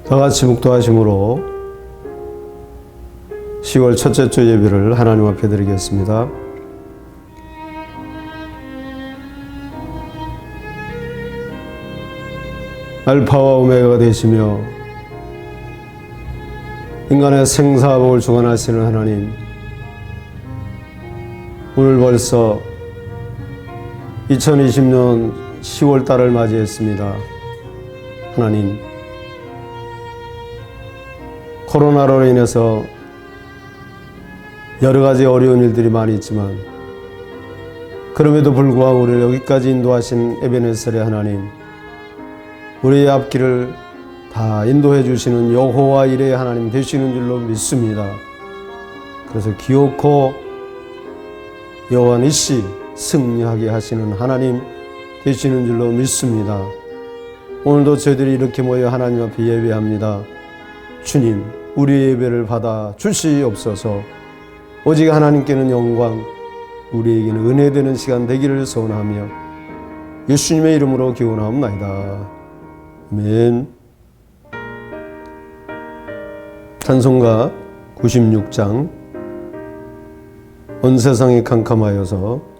다 같이 묵도하심으로 10월 첫째 주 예배를 하나님 앞에 드리겠습니다. 알파와 오메가가 되시며 인간의 생사복을 주관하시는 하나님, 오늘 벌써 2020년 10월 달을 맞이했습니다. 하나님, 코로나로 인해서 여러 가지 어려운 일들이 많이 있지만 그럼에도 불구하고 우리를 여기까지 인도하신 에베네셀의 하나님, 우리의 앞길을 다 인도해 주시는 여호와 이레의 하나님 되시는 줄로 믿습니다. 그래서 기어코 여호와 니시 승리하게 하시는 하나님 되시는 줄로 믿습니다. 오늘도 저희들이 이렇게 모여 하나님 앞에 예배합니다. 주님, 우리의 예배를 받아 주시옵소서. 오직 하나님께는 영광, 우리에게는 은혜 되는 시간 되기를 소원하며 예수님의 이름으로 기원하옵나이다. 아멘. 찬송가 96장. 온 세상이 캄캄하여서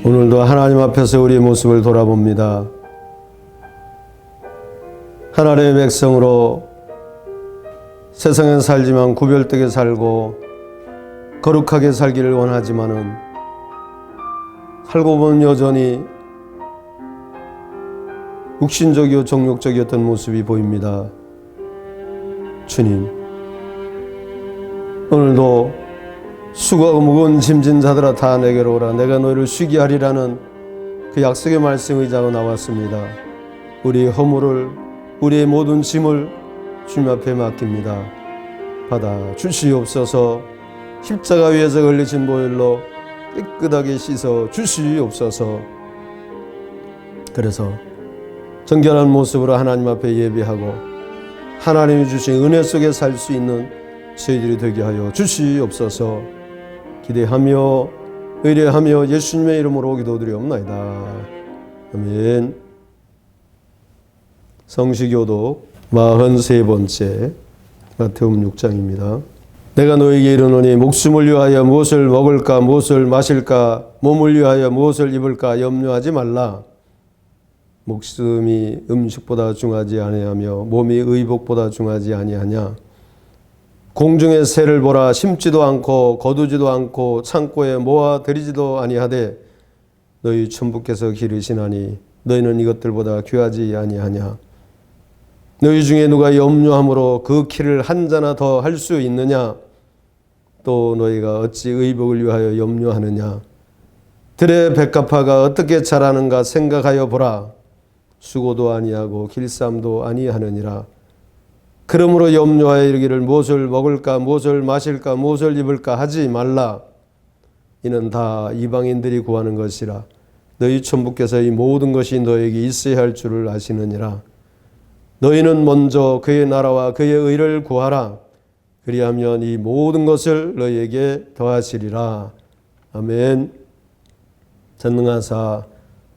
오늘도 하나님 앞에서 우리의 모습을 돌아봅니다. 하나님의 백성으로 세상에 살지만 구별되게 살고 거룩하게 살기를 원하지만은 살고 보면 여전히 육신적이요 정욕적이었던 모습이 보입니다. 주님, 오늘도 수고하고 무거운 짐진 자들아 다 내게로 오라. 내가 너희를 쉬게 하리라는 그 약속의 말씀 의지하고 나왔습니다. 우리의 허물을, 우리의 모든 짐을 주님 앞에 맡깁니다. 받아 주시옵소서. 십자가 위에서 흘리신 보혈로 깨끗하게 씻어 주시옵소서. 그래서 정결한 모습으로 하나님 앞에 예배하고 하나님이 주신 은혜 속에 살 수 있는 저희들이 되게 하여 주시옵소서. 기대하며 의뢰하며 예수님의 이름으로 기도드리옵나이다. 아멘. 성시교독 43번째 마태복음 6장입니다. 내가 너에게 이르노니 목숨을 위하여 무엇을 먹을까 무엇을 마실까 몸을 위하여 무엇을 입을까 염려하지 말라. 목숨이 음식보다 중하지 아니하며 몸이 의복보다 중하지 아니하냐. 공중의 새를 보라. 심지도 않고 거두지도 않고 창고에 모아 들이지도 아니하되 너희 천부께서 기르시나니 너희는 이것들보다 귀하지 아니하냐. 너희 중에 누가 염려함으로 그 키를 한 자나 더 할 수 있느냐. 또 너희가 어찌 의복을 위하여 염려하느냐. 들의 백합화가 어떻게 자라는가 생각하여 보라. 수고도 아니하고 길쌈도 아니하느니라. 그러므로 염려하여 이르기를 무엇을 먹을까 무엇을 마실까 무엇을 입을까 하지 말라. 이는 다 이방인들이 구하는 것이라. 너희 천부께서 이 모든 것이 너에게 있어야 할 줄을 아시느니라. 너희는 먼저 그의 나라와 그의 의를 구하라. 그리하면 이 모든 것을 너희에게 더하시리라. 아멘. 전능하사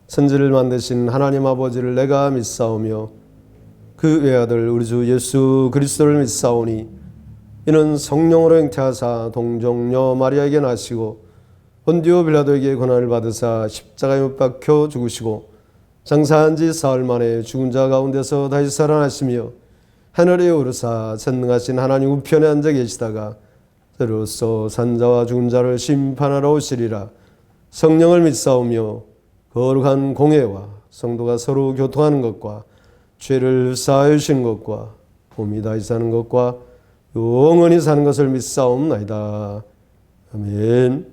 천지를 만드신 하나님 아버지를 내가 믿사오며 그 외아들 우리 주 예수 그리스도를 믿사오니 이는 성령으로 잉태하사 동정녀 마리아에게 나시고 본디오 빌라도에게 고난을 받으사 십자가에 못 박혀 죽으시고 장사한 지 사흘 만에 죽은 자 가운데서 다시 살아나시며 하늘에 오르사 전능하신 하나님 우편에 앉아 계시다가 저로서 산자와 죽은 자를 심판하러 오시리라. 성령을 믿사오며 거룩한 공회와 성도가 서로 교통하는 것과 죄를 사하여 주시는 것과 봄이 다시 사는 것과 영원히 사는 것을 믿사옵나이다. 아멘.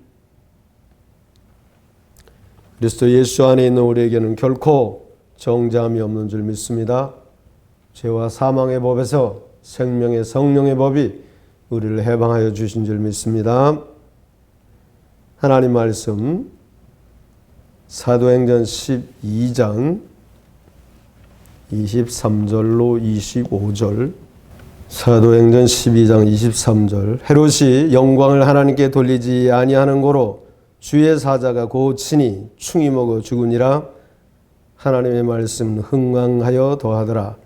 그리스도 예수 안에 있는 우리에게는 결코 정죄함이 없는 줄 믿습니다. 죄와 사망의 법에서 생명의 성령의 법이 우리를 해방하여 주신 줄 믿습니다. 하나님 말씀 사도행전 12장 23절로 25절. 사도행전 12장 23절. 헤롯이 영광을 하나님께 돌리지 아니하는 고로 주의 사자가 곧 친히 충이 먹어 죽으니라. 하나님의 말씀 흥왕하여 더하더라.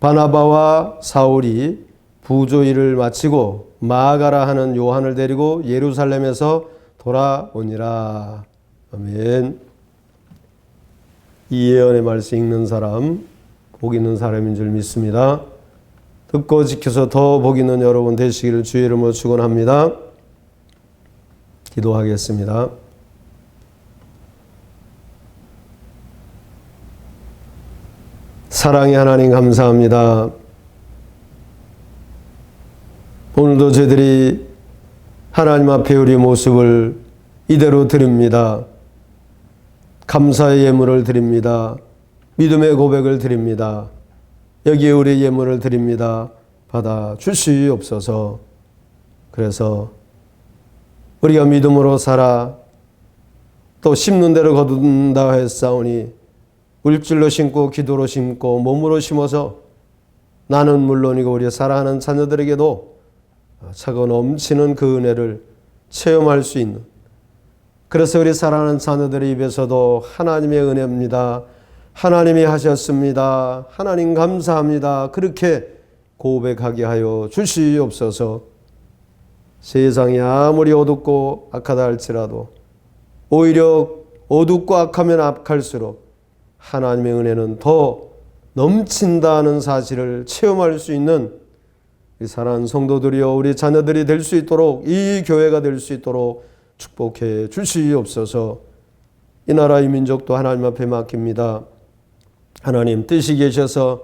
바나바와 사울이 부조 일을 마치고 마가라 하는 요한을 데리고 예루살렘에서 돌아오니라. 아멘. 이 예언의 말씀 읽는 사람, 복 있는 사람인 줄 믿습니다. 듣고 지켜서 더 복 있는 여러분 되시기를 주의 이름으로 축원합니다. 기도하겠습니다. 사랑의 하나님 감사합니다. 오늘도 저희들이 하나님 앞에 우리 모습을 이대로 드립니다. 감사의 예물을 드립니다. 믿음의 고백을 드립니다. 여기에 우리 예물을 드립니다. 받아 주시옵소서. 그래서 우리가 믿음으로 살아 또 심는 대로 거둔다 했사오니 물질로 심고 기도로 심고 몸으로 심어서 나는 물론이고 우리 사랑하는 자녀들에게도 차고 넘치는 그 은혜를 체험할 수 있는, 그래서 우리 사랑하는 자녀들의 입에서도 하나님의 은혜입니다. 하나님이 하셨습니다. 하나님 감사합니다. 그렇게 고백하게 하여 주시옵소서. 세상이 아무리 어둡고 악하다 할지라도 오히려 어둡고 악하면 악할수록 하나님의 은혜는 더 넘친다는 사실을 체험할 수 있는 우리 사랑하는 성도들이여 우리 자녀들이 될 수 있도록, 이 교회가 될 수 있도록 축복해 주시옵소서. 이 나라 이 민족도 하나님 앞에 맡깁니다. 하나님 뜻이 계셔서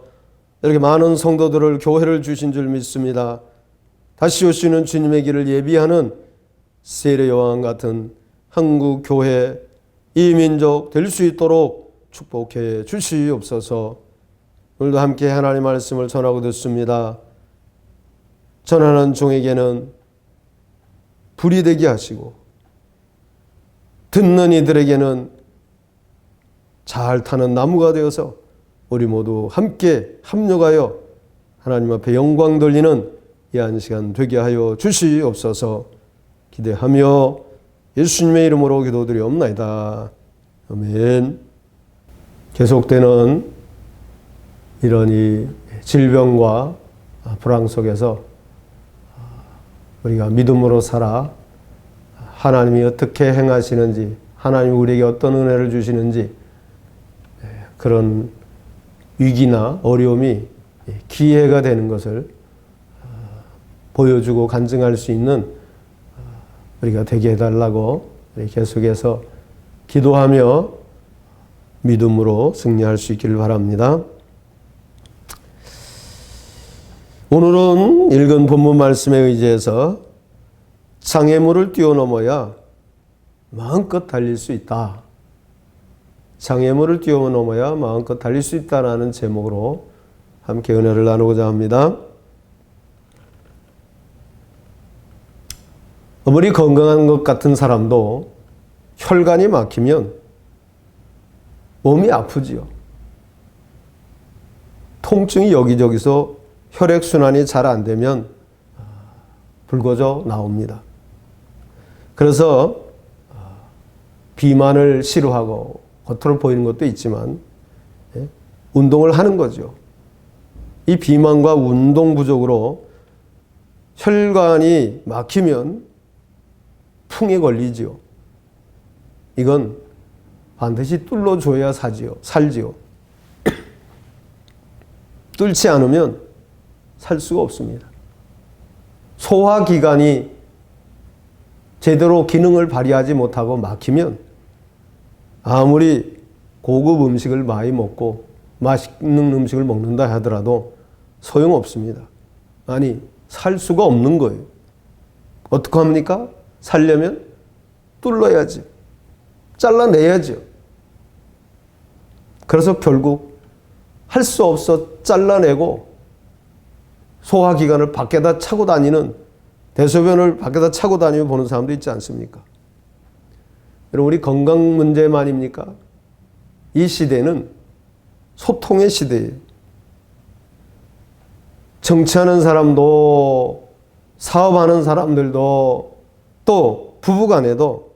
이렇게 많은 성도들을 교회를 주신 줄 믿습니다. 다시 오시는 주님의 길을 예비하는 세례 요한 같은 한국 교회 이 민족 될 수 있도록 축복해 주시옵소서. 오늘도 함께 하나님의 말씀을 전하고 듣습니다. 전하는 종에게는 불이 되게 하시고 듣는 이들에게는 잘 타는 나무가 되어서 우리 모두 함께 합력하여 하나님 앞에 영광 돌리는 이 한 시간 되게 하여 주시옵소서. 기대하며 예수님의 이름으로 기도드리옵나이다. 아멘. 계속되는 이런 이 질병과 불황 속에서 우리가 믿음으로 살아 하나님이 어떻게 행하시는지, 하나님이 우리에게 어떤 은혜를 주시는지, 그런 위기나 어려움이 기회가 되는 것을 보여주고 간증할 수 있는 우리가 되게 해달라고 계속해서 기도하며 믿음으로 승리할 수 있기를 바랍니다. 오늘은 읽은 본문 말씀에 의지해서 장애물을 뛰어넘어야 마음껏 달릴 수 있다. 장애물을 뛰어넘어야 마음껏 달릴 수 있다라는 제목으로 함께 은혜를 나누고자 합니다. 아무리 건강한 것 같은 사람도 혈관이 막히면 몸이 아프지요. 통증이 여기저기서 혈액순환이 잘 안 되면 불거져 나옵니다. 그래서 비만을 싫어하고 겉으로 보이는 것도 있지만 운동을 하는 거죠. 이 비만과 운동 부족으로 혈관이 막히면 풍에 걸리지요. 이건 반드시 뚫어줘야 살지요. 뚫지 않으면 살 수가 없습니다. 소화기관이 제대로 기능을 발휘하지 못하고 막히면 아무리 고급 음식을 많이 먹고 맛있는 음식을 먹는다 하더라도 소용없습니다. 아니, 살 수가 없는 거예요. 어떻게 합니까? 살려면 뚫어야지. 잘라내야죠. 그래서 결국 할 수 없어 잘라내고 소화기관을 밖에다 차고 다니는, 대소변을 밖에다 차고 다니며 보는 사람도 있지 않습니까? 여러분, 우리 건강 문제만입니까? 이 시대는 소통의 시대예요. 정치하는 사람도, 사업하는 사람들도, 또 부부간에도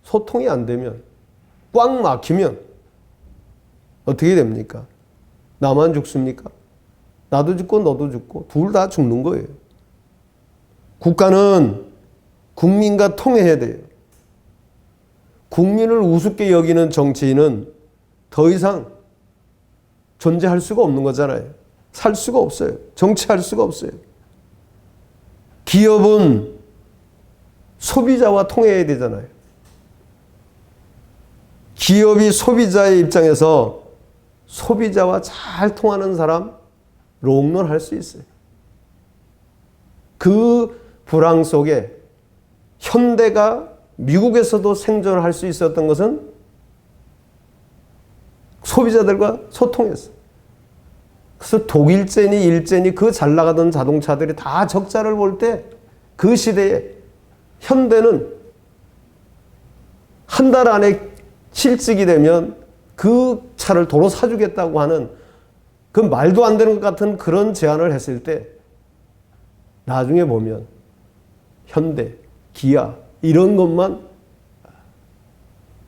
소통이 안 되면, 꽉 막히면 어떻게 됩니까? 나만 죽습니까? 나도 죽고 너도 죽고 둘 다 죽는 거예요. 국가는 국민과 통해야 돼요. 국민을 우습게 여기는 정치인은 더 이상 존재할 수가 없는 거잖아요. 살 수가 없어요. 정치할 수가 없어요. 기업은 소비자와 통해야 되잖아요. 기업이 소비자의 입장에서 소비자와 잘 통하는 사람 롱런할 수 있어요. 그 불황 속에 현대가 미국에서도 생존할 수 있었던 것은 소비자들과 소통했어요. 그래서 독일제니 일제니 그 잘 나가던 자동차들이 다 적자를 볼 때 그 시대에 현대는 한 달 안에 실직이 되면 그 차를 도로 사주겠다고 하는 그 말도 안 되는 것 같은 그런 제안을 했을 때 나중에 보면 현대, 기아 이런 것만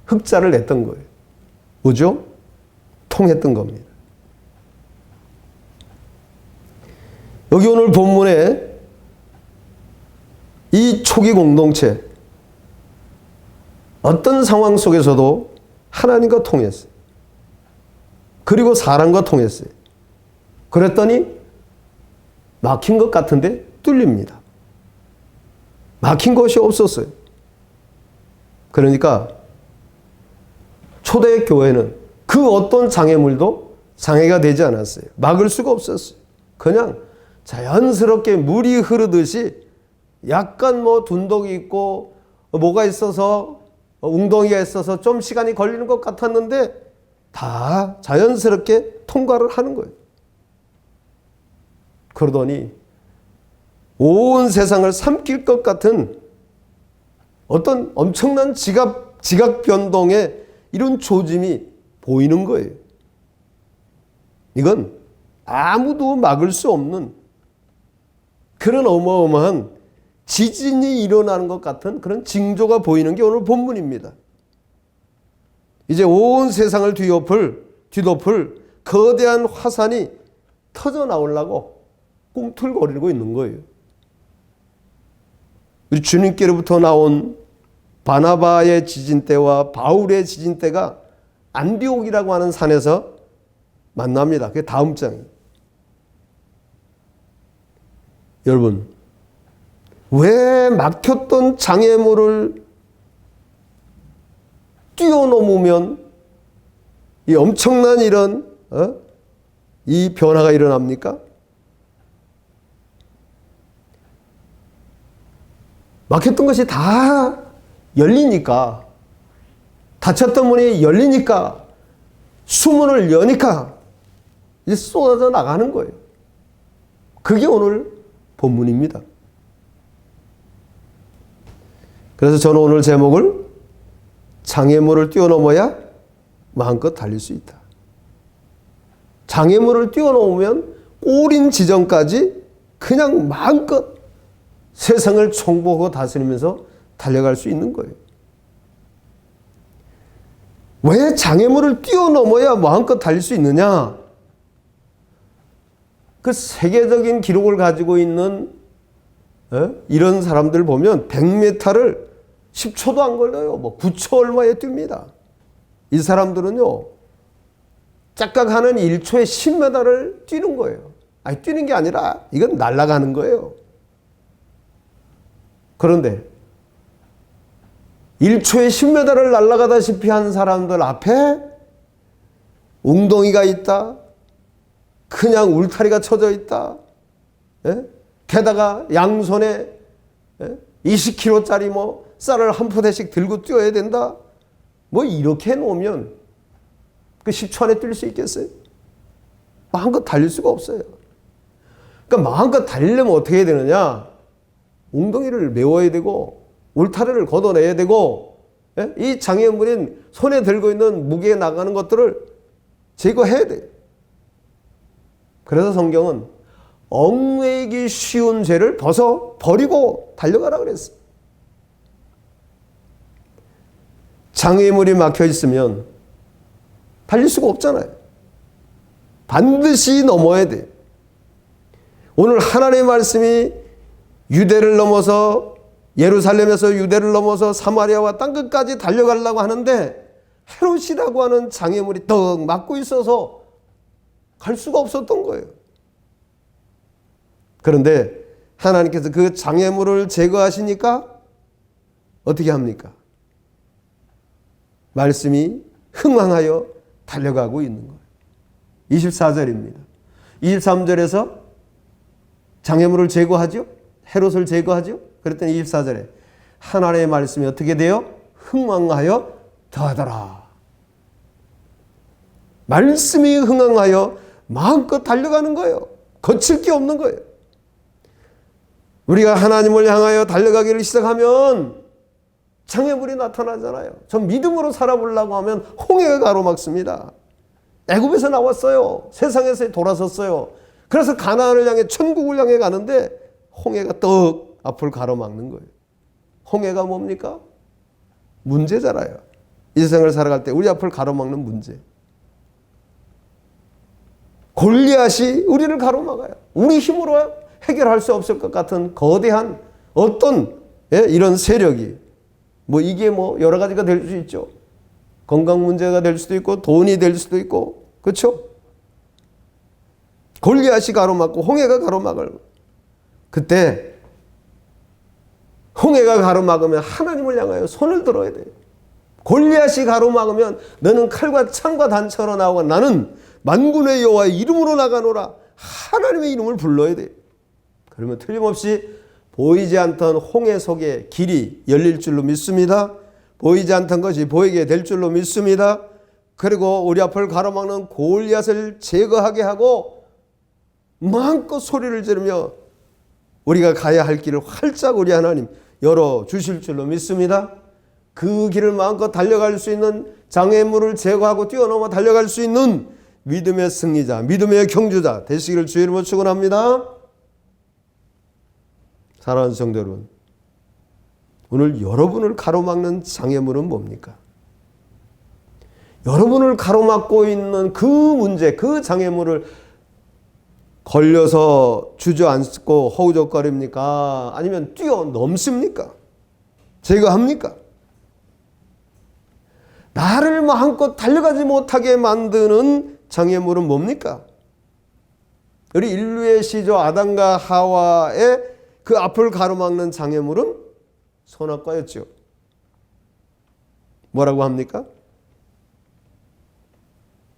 흑자를 냈던 거예요. 뭐죠? 통했던 겁니다. 여기 오늘 본문에 이 초기 공동체 어떤 상황 속에서도 하나님과 통했어요. 그리고 사람과 통했어요. 그랬더니 막힌 것 같은데 뚫립니다. 막힌 것이 없었어요. 그러니까 초대 교회는 그 어떤 장애물도 장애가 되지 않았어요. 막을 수가 없었어요. 그냥 자연스럽게 물이 흐르듯이 약간 둔독이 있고 뭐가 있어서 웅덩이가 있어서 좀 시간이 걸리는 것 같았는데 다 자연스럽게 통과를 하는 거예요. 그러더니 온 세상을 삼킬 것 같은 어떤 엄청난 지각 변동의 이런 조짐이 보이는 거예요. 이건 아무도 막을 수 없는 그런 어마어마한 지진이 일어나는 것 같은 그런 징조가 보이는 게 오늘 본문입니다. 이제 온 세상을 뒤덮을 거대한 화산이 터져 나오려고 꿈틀거리고 있는 거예요. 우리 주님께로부터 나온 바나바의 지진대와 바울의 지진대가 안디옥이라고 하는 산에서 만납니다. 그게 다음 장이에요. 여러분, 왜 막혔던 장애물을 뛰어넘으면 이 엄청난 이런 이 변화가 일어납니까? 막혔던 것이 다 열리니까, 닫혔던 문이 열리니까, 수문을 여니까 이제 쏟아져 나가는 거예요. 그게 오늘 본문입니다. 그래서 저는 오늘 제목을 장애물을 뛰어넘어야 마음껏 달릴 수 있다. 장애물을 뛰어넘으면 꼬린 지점까지 그냥 마음껏 세상을 총보고 다스리면서 달려갈 수 있는 거예요. 왜 장애물을 뛰어넘어야 마음껏 달릴 수 있느냐? 그 세계적인 기록을 가지고 있는 이런 사람들 보면 100m를 10초도 안 걸려요. 9초 얼마에 뜁니다. 이 사람들은요, 짝각하는 1초에 10m를 뛰는 거예요. 아니, 뛰는 게 아니라 이건 날아가는 거예요. 그런데 1초에 10m를 날아가다시피 한 사람들 앞에 웅덩이가 있다. 그냥 울타리가 쳐져 있다. 게다가 양손에 20kg짜리 쌀을 한 포대씩 들고 뛰어야 된다. 이렇게 해놓으면 그 10초 안에 뛸 수 있겠어요? 마음껏 달릴 수가 없어요. 그러니까 마음껏 달리려면 어떻게 해야 되느냐? 웅덩이를 메워야 되고 울타리를 걷어내야 되고 이 장애물인 손에 들고 있는 무게에 나가는 것들을 제거해야 돼요. 그래서 성경은 얽매이기 쉬운 죄를 버리고 달려가라 그랬어요. 장애물이 막혀 있으면 달릴 수가 없잖아요. 반드시 넘어야 돼. 오늘 하나님의 말씀이 유대를 넘어서 예루살렘에서 유대를 넘어서 사마리아와 땅끝까지 달려가려고 하는데 헤롯이라고 하는 장애물이 떡 막고 있어서 갈 수가 없었던 거예요. 그런데 하나님께서 그 장애물을 제거하시니까 어떻게 합니까? 말씀이 흥황하여 달려가고 있는 거예요. 24절입니다. 23절에서 장애물을 제거하죠? 헤롯을 제거하죠? 그랬더니 24절에 하나님의 말씀이 어떻게 돼요? 흥황하여 더하더라. 말씀이 흥황하여 마음껏 달려가는 거예요. 거칠 게 없는 거예요. 우리가 하나님을 향하여 달려가기를 시작하면 장애물이 나타나잖아요. 저 믿음으로 살아보려고 하면 홍해가 가로막습니다. 애굽에서 나왔어요. 세상에서 돌아섰어요. 그래서 가나안을 향해 천국을 향해 가는데 홍해가 떡 앞을 가로막는 거예요. 홍해가 뭡니까? 문제잖아요. 이 세상을 살아갈 때 우리 앞을 가로막는 문제. 골리앗이 우리를 가로막아요. 우리 힘으로 해결할 수 없을 것 같은 거대한 어떤 이런 세력이 이게 여러 가지가 될 수 있죠. 건강 문제가 될 수도 있고 돈이 될 수도 있고 그렇죠? 골리앗이 가로막고 홍해가 가로막을 그때 홍해가 가로막으면 하나님을 향하여 손을 들어야 돼요. 골리앗이 가로막으면 너는 칼과 창과 단처로 나오고 나는 만군의 여호와의 이름으로 나가노라. 하나님의 이름을 불러야 돼요. 그러면 틀림없이 보이지 않던 홍해 속에 길이 열릴 줄로 믿습니다. 보이지 않던 것이 보이게 될 줄로 믿습니다. 그리고 우리 앞을 가로막는 골리앗을 제거하게 하고 마음껏 소리를 지르며 우리가 가야 할 길을 활짝 우리 하나님 열어주실 줄로 믿습니다. 그 길을 마음껏 달려갈 수 있는 장애물을 제거하고 뛰어넘어 달려갈 수 있는 믿음의 승리자, 믿음의 경주자 되시기를 주의 이름으로 축원합니다. 사랑하는 성도 여러분, 오늘 여러분을 가로막는 장애물은 뭡니까? 여러분을 가로막고 있는 그 문제, 그 장애물을 걸려서 주저앉고 허우적거립니까? 아니면 뛰어넘습니까? 제거합니까? 나를 마음껏 달려가지 못하게 만드는 장애물은 뭡니까? 우리 인류의 시조 아담과 하와의 그 앞을 가로막는 장애물은 선악과였죠. 뭐라고 합니까?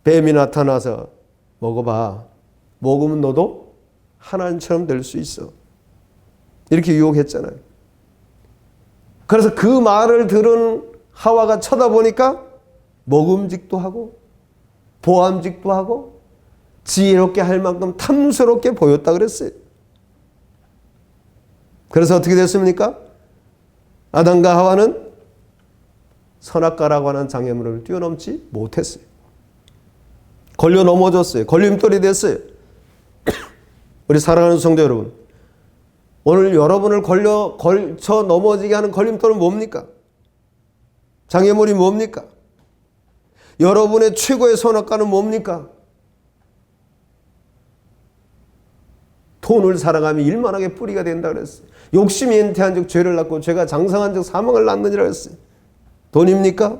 뱀이 나타나서 먹어봐. 먹으면 너도 하나님처럼 될 수 있어. 이렇게 유혹했잖아요. 그래서 그 말을 들은 하와가 쳐다보니까 먹음직도 하고 보암직도 하고 지혜롭게 할 만큼 탐스럽게 보였다 그랬어요. 그래서 어떻게 됐습니까? 아담과 하와는 선악과라고 하는 장애물을 뛰어넘지 못했어요. 걸려 넘어졌어요. 걸림돌이 됐어요. 우리 사랑하는 성도 여러분, 오늘 여러분을 걸쳐 넘어지게 하는 걸림돌은 뭡니까? 장애물이 뭡니까? 여러분의 최고의 선악과는 뭡니까? 돈을 사랑하며 일만하게 뿌리가 된다 그랬어요. 욕심이 잉태한 즉 죄를 낳고 죄가 장성한 즉 사망을 낳느니라 그랬어요. 돈입니까?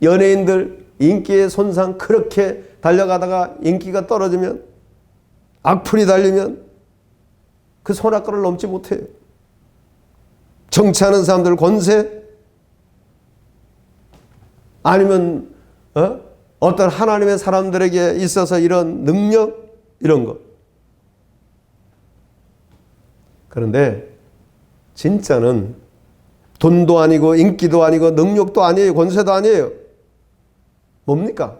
연예인들 인기의 손상 그렇게 달려가다가 인기가 떨어지면 악플이 달리면 그 선악과를 넘지 못해요. 정치하는 사람들 권세 아니면 어떤 하나님의 사람들에게 있어서 이런 능력 이런 것. 그런데 진짜는 돈도 아니고 인기도 아니고 능력도 아니에요. 권세도 아니에요. 뭡니까?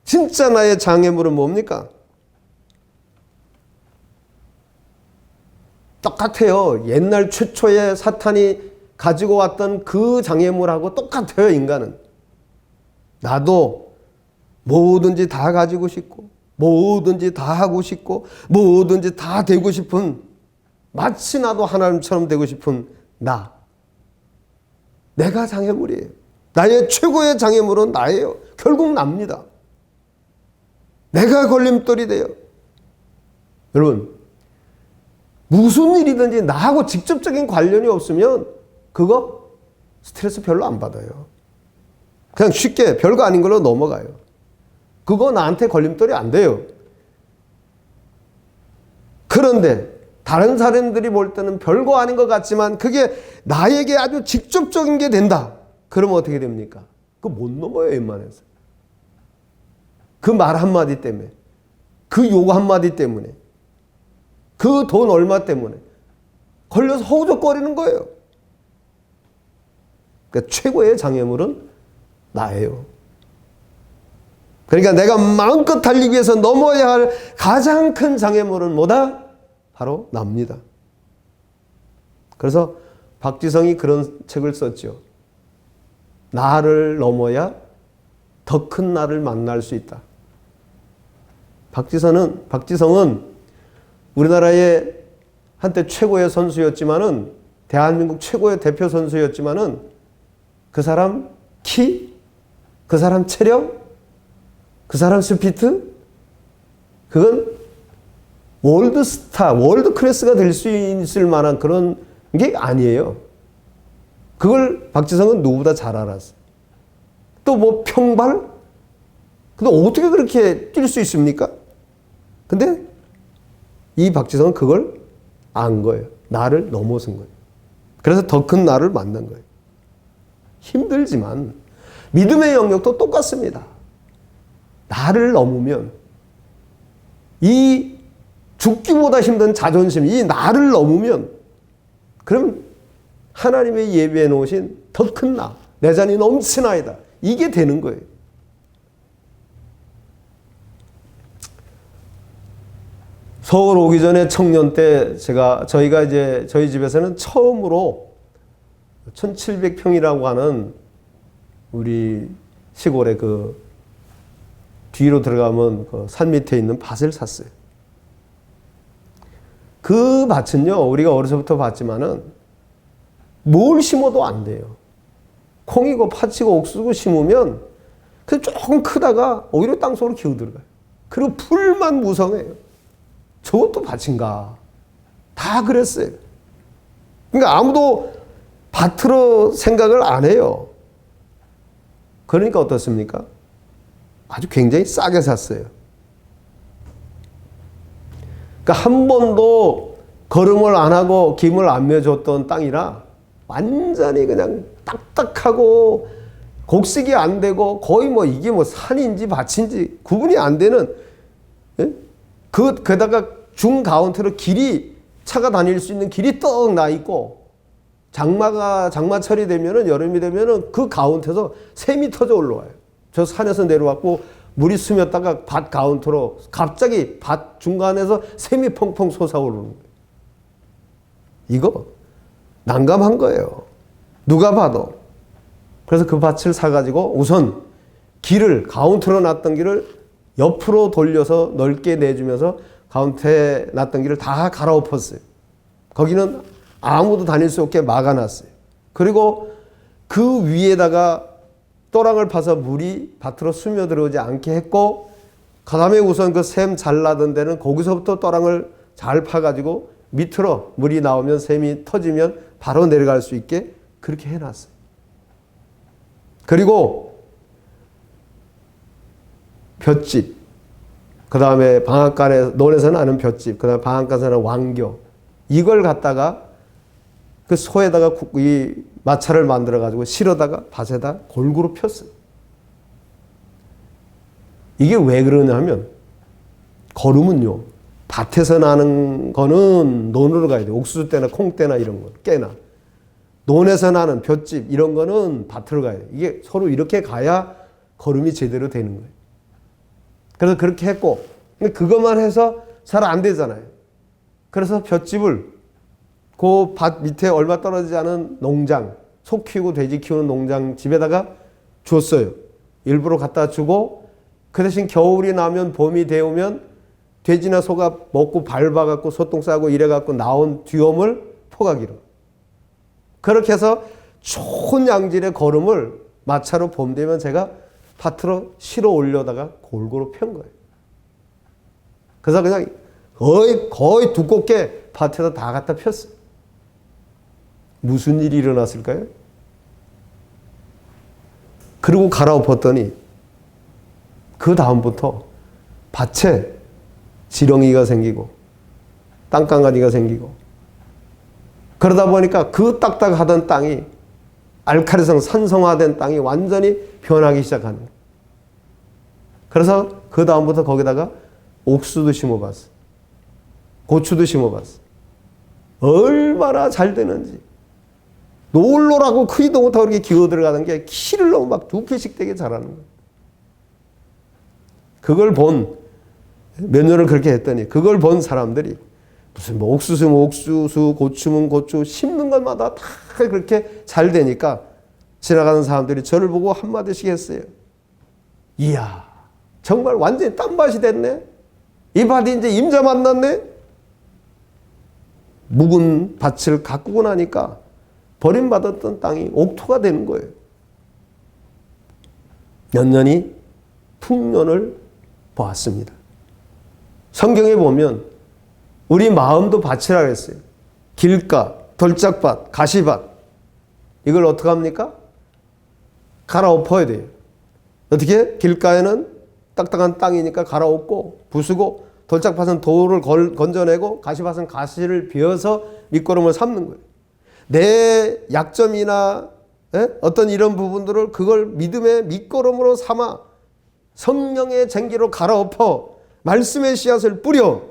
진짜 나의 장애물은 뭡니까? 똑같아요. 옛날 최초의 사탄이 가지고 왔던 그 장애물하고 똑같아요. 인간은. 나도 뭐든지 다 가지고 싶고 뭐든지 다 하고 싶고 뭐든지 다 되고 싶은, 마치 나도 하나님처럼 되고 싶은 나. 내가 장애물이에요. 나의 최고의 장애물은 나예요. 결국 납니다. 내가 걸림돌이 돼요. 여러분, 무슨 일이든지 나하고 직접적인 관련이 없으면 그거 스트레스 별로 안 받아요. 그냥 쉽게 별거 아닌 걸로 넘어가요. 그거 나한테 걸림돌이 안 돼요. 그런데 다른 사람들이 볼 때는 별거 아닌 것 같지만 그게 나에게 아주 직접적인 게 된다. 그러면 어떻게 됩니까? 그거 못 넘어요, 웬만해서. 그 말 한마디 때문에, 그 요구 한마디 때문에, 그 돈 얼마 때문에 걸려서 허우적거리는 거예요. 그러니까 최고의 장애물은 나예요. 그러니까 내가 마음껏 달리기 위해서 넘어야 할 가장 큰 장애물은 뭐다? 바로 납니다. 그래서 박지성이 그런 책을 썼죠. 나를 넘어야 더 큰 나를 만날 수 있다. 박지성은 우리나라의 한때 최고의 선수였지만은, 대한민국 최고의 대표 선수였지만은 그 사람 키, 그 사람 체력, 그 사람 스피드, 그건 월드스타, 월드 클래스가 될 수 있을 만한 그런 게 아니에요. 그걸 박지성은 누구보다 잘 알았어요. 또 뭐 평발? 근데 어떻게 그렇게 뛸 수 있습니까? 근데 이 박지성은 그걸 안 거예요. 나를 넘어선 거예요. 그래서 더 큰 나를 만난 거예요. 힘들지만 믿음의 영역도 똑같습니다. 나를 넘으면 이 죽기보다 힘든 자존심, 이 나를 넘으면 그러면 하나님의 예비해 놓으신 더 큰 나, 내 잔이 넘치나이다. 이게 되는 거예요. 서울 오기 전에 청년 때 저희가 이제 저희 집에서는 처음으로 1700평이라고 하는 우리 시골의 그 뒤로 들어가면 그 산 밑에 있는 밭을 샀어요. 그 밭은요, 우리가 어려서부터 봤지만은 뭘 심어도 안 돼요. 콩이고 팥이고 옥수수 심으면 그 조금 크다가 오히려 땅속으로 기어들어가요. 그리고 풀만 무성해요. 저것도 밭인가? 다 그랬어요. 그러니까 아무도 밭으로 생각을 안 해요. 그러니까 어떻습니까? 아주 굉장히 싸게 샀어요. 그러니까 한 번도 거름을 안 하고 김을 안 매줬던 땅이라 완전히 그냥 딱딱하고 곡식이 안 되고 거의 뭐 이게 뭐 산인지 밭인지 구분이 안 되는, 예? 게다가 중가운데로 차가 다닐 수 있는 길이 떡 나 있고, 장마철이 되면은, 여름이 되면은 그 가운데서 샘이 터져 올라와요. 저 산에서 내려왔고 물이 스며다가 밭 가운데로 갑자기 밭 중간에서 샘이 펑펑 솟아오르는 거예요. 이거 난감한 거예요. 누가 봐도. 그래서 그 밭을 사가지고 우선 가운데로 놨던 길을 옆으로 돌려서 넓게 내주면서 가운데 놨던 길을 다 갈아엎었어요. 거기는 아무도 다닐 수 없게 막아놨어요. 그리고 그 위에다가 또랑을 파서 물이 밭으로 스며들어오지 않게 했고, 그 다음에 우선 그 샘 잘 나던 데는 거기서부터 또랑을 잘 파가지고 밑으로 물이 나오면 샘이 터지면 바로 내려갈 수 있게 그렇게 해놨어요. 그리고 볏짚, 그 다음에 방앗간에, 논에서 나는 볏짚, 그 다음에 방앗간에서 나는 왕교, 이걸 갖다가 그 소에다가 이 마차를 만들어가지고 실어다가 밭에다 골고루 폈어요. 이게 왜 그러냐 하면, 거름은요, 밭에서 나는 거는 논으로 가야 돼요. 옥수수 때나 콩 때나 이런 거, 깨나. 논에서 나는 볏짚 이런 거는 밭으로 가야 돼요. 이게 서로 이렇게 가야 거름이 제대로 되는 거예요. 그래서 그렇게 했고, 그것만 해서 잘 안 되잖아요. 그래서 볏짚을 그 밭 밑에 얼마 떨어지지 않은 농장, 소 키우고 돼지 키우는 농장 집에다가 줬어요. 일부러 갖다 주고, 그 대신 겨울이 나면 봄이 되오면 돼지나 소가 먹고 밟아갖고 소똥 싸고 이래갖고 나온 뒤엄을 포가기로. 그렇게 해서 좋은 양질의 거름을 마차로 봄 되면 제가 밭으로 실어 올려다가 골고루 편 거예요. 그래서 그냥 거의 두껍게 밭에다 다 갖다 폈어요. 무슨 일이 일어났을까요? 그리고 갈아엎었더니 그 다음부터 밭에 지렁이가 생기고 땅강아지가 생기고, 그러다 보니까 그 딱딱하던 땅이 알칼리성 산성화된 땅이 완전히 변하기 시작하는 거예요. 그래서 그 다음부터 거기다가 옥수도 심어봤어. 고추도 심어봤어. 얼마나 잘 되는지. 놀노라고 크지도 못하고 그렇게 기어 들어가는 게 키를 너무 막 2킬씩 되게 잘하는 거예요. 그걸 몇 년을 그렇게 했더니 그걸 본 사람들이 무슨 뭐 옥수수면 옥수수, 고추면 고추, 심는 것마다 다 그렇게 잘 되니까 지나가는 사람들이 저를 보고 한마디씩 했어요. 이야, 정말 완전히 딴밭이 됐네. 이 밭이 이제 임자 만났네. 묵은 밭을 가꾸고 나니까 버림받았던 땅이 옥토가 되는 거예요. 연년이 풍년을 보았습니다. 성경에 보면 우리 마음도 밭이라 그랬어요. 길가, 돌짝밭, 가시밭. 이걸 어떻게 합니까? 갈아엎어야 돼요. 어떻게? 길가에는 딱딱한 땅이니까 갈아엎고 부수고, 돌짝밭은 돌을 건져내고, 가시밭은 가시를 베어서 밑거름을 삼는 거예요. 내 약점이나 어떤 이런 부분들을 그걸 믿음의 밑거름으로 삼아 성령의 쟁기로 갈아엎어 말씀의 씨앗을 뿌려,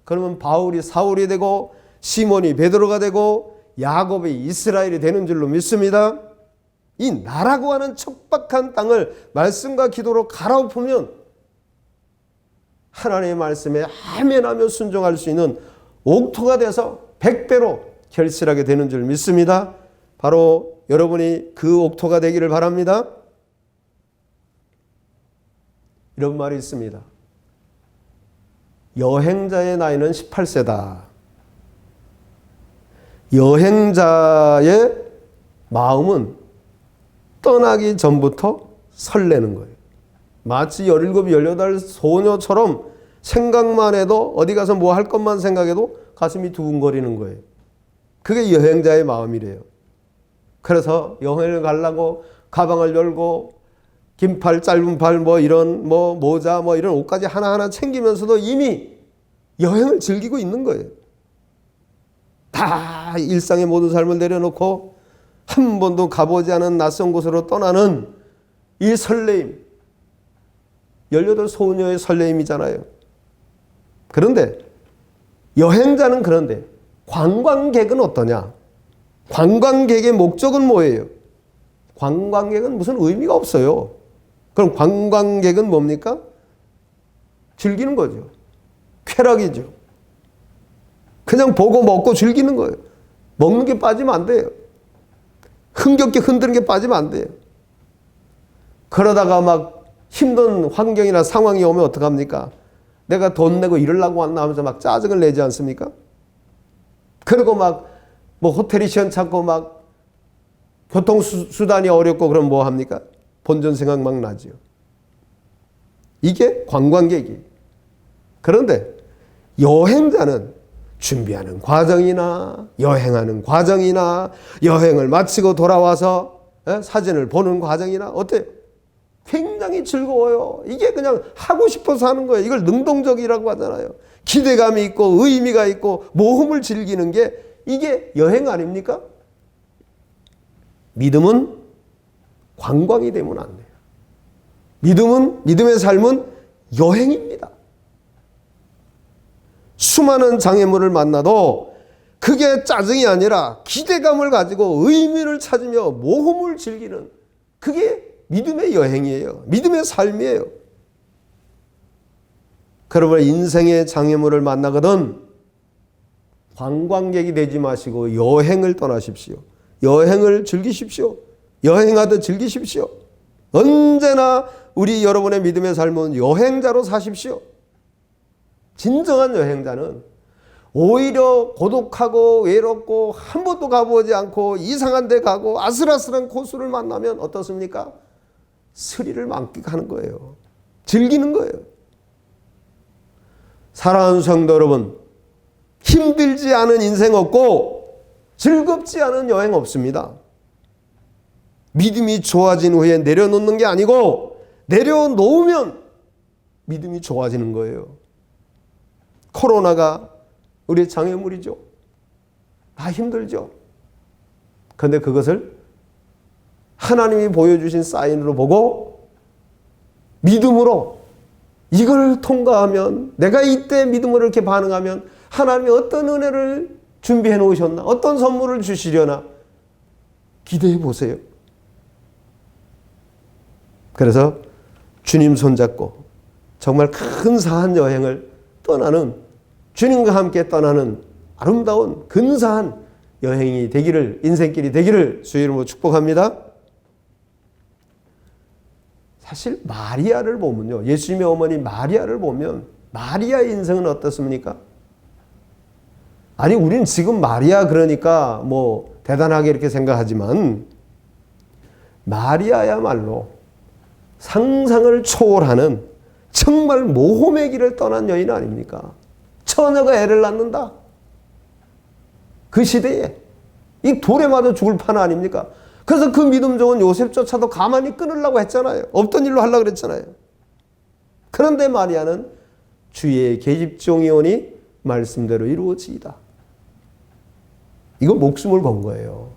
그러면 바울이 사울이 되고 시몬이 베드로가 되고 야곱이 이스라엘이 되는 줄로 믿습니다. 이 나라고 하는 척박한 땅을 말씀과 기도로 갈아엎으면 하나님의 말씀에 아멘하며 순종할 수 있는 옥토가 돼서 100배로 결실하게 되는 줄 믿습니다. 바로 여러분이 그 옥토가 되기를 바랍니다. 이런 말이 있습니다. 여행자의 나이는 18세다. 여행자의 마음은 떠나기 전부터 설레는 거예요. 마치 17, 18 소녀처럼 생각만 해도 어디 가서 뭐 할 것만 생각해도 가슴이 두근거리는 거예요. 그게 여행자의 마음이래요. 그래서 여행을 가려고 가방을 열고 긴 팔, 짧은 팔, 이런 모자, 이런 옷까지 하나하나 챙기면서도 이미 여행을 즐기고 있는 거예요. 다 일상의 모든 삶을 내려놓고 한 번도 가보지 않은 낯선 곳으로 떠나는 이 설레임, 18 소녀의 설레임이잖아요. 그런데 여행자는 그런데 관광객은 어떠냐? 관광객의 목적은 뭐예요? 관광객은 무슨 의미가 없어요. 그럼 관광객은 뭡니까? 즐기는 거죠. 쾌락이죠. 그냥 보고 먹고 즐기는 거예요. 먹는 게 빠지면 안 돼요. 흥겹게 흔드는 게 빠지면 안 돼요. 그러다가 막 힘든 환경이나 상황이 오면 어떡합니까? 내가 돈 내고 이러려고 왔나 하면서 막 짜증을 내지 않습니까? 그리고 막 호텔이 시원찮고 막 교통수단이 어렵고 그럼 뭐 합니까? 본전 생각 막 나죠. 이게 관광객이. 그런데 여행자는 준비하는 과정이나 여행하는 과정이나 여행을 마치고 돌아와서 사진을 보는 과정이나 어때요? 굉장히 즐거워요. 이게 그냥 하고 싶어서 하는 거예요. 이걸 능동적이라고 하잖아요. 기대감이 있고 의미가 있고 모험을 즐기는 게 이게 여행 아닙니까? 믿음은 관광이 되면 안 돼요. 믿음의 삶은 여행입니다. 수많은 장애물을 만나도 그게 짜증이 아니라 기대감을 가지고 의미를 찾으며 모험을 즐기는 그게 믿음의 여행이에요. 믿음의 삶이에요. 그러므로 인생의 장애물을 만나거든 관광객이 되지 마시고 여행을 떠나십시오. 여행을 즐기십시오. 여행하듯 즐기십시오. 언제나 우리 여러분의 믿음의 삶은 여행자로 사십시오. 진정한 여행자는 오히려 고독하고 외롭고 한 번도 가보지 않고 이상한 데 가고 아슬아슬한 코스를 만나면 어떻습니까? 스릴을 만끽하는 거예요. 즐기는 거예요. 사랑하는 성도 여러분, 힘들지 않은 인생 없고 즐겁지 않은 여행 없습니다. 믿음이 좋아진 후에 내려놓는 게 아니고 내려놓으면 믿음이 좋아지는 거예요. 코로나가 우리의 장애물이죠. 다 힘들죠. 그런데 그것을 하나님이 보여주신 사인으로 보고 믿음으로 이걸 통과하면 내가 이때 믿음으로 이렇게 반응하면 하나님이 어떤 은혜를 준비해 놓으셨나? 어떤 선물을 주시려나? 기대해 보세요. 그래서 주님 손잡고 정말 근사한 여행을 떠나는 주님과 함께 떠나는 아름다운 근사한 여행이 되기를 인생길이 되기를 주의 이름으로 축복합니다. 사실 마리아를 보면요. 예수님의 어머니 마리아를 보면 마리아의 인생은 어떻습니까? 아니 우리는 지금 마리아 그러니까 뭐 대단하게 이렇게 생각하지만 마리아야말로 상상을 초월하는 정말 모험의 길을 떠난 여인 아닙니까? 처녀가 애를 낳는다. 그 시대에 이 돌에 맞아 죽을 판 아닙니까? 그래서 그 믿음 좋은 요셉조차도 가만히 끊으려고 했잖아요. 없던 일로 하려고 그랬잖아요. 그런데 마리아는 주의 계집종이 오니 말씀대로 이루어지이다. 이거 목숨을 건 거예요.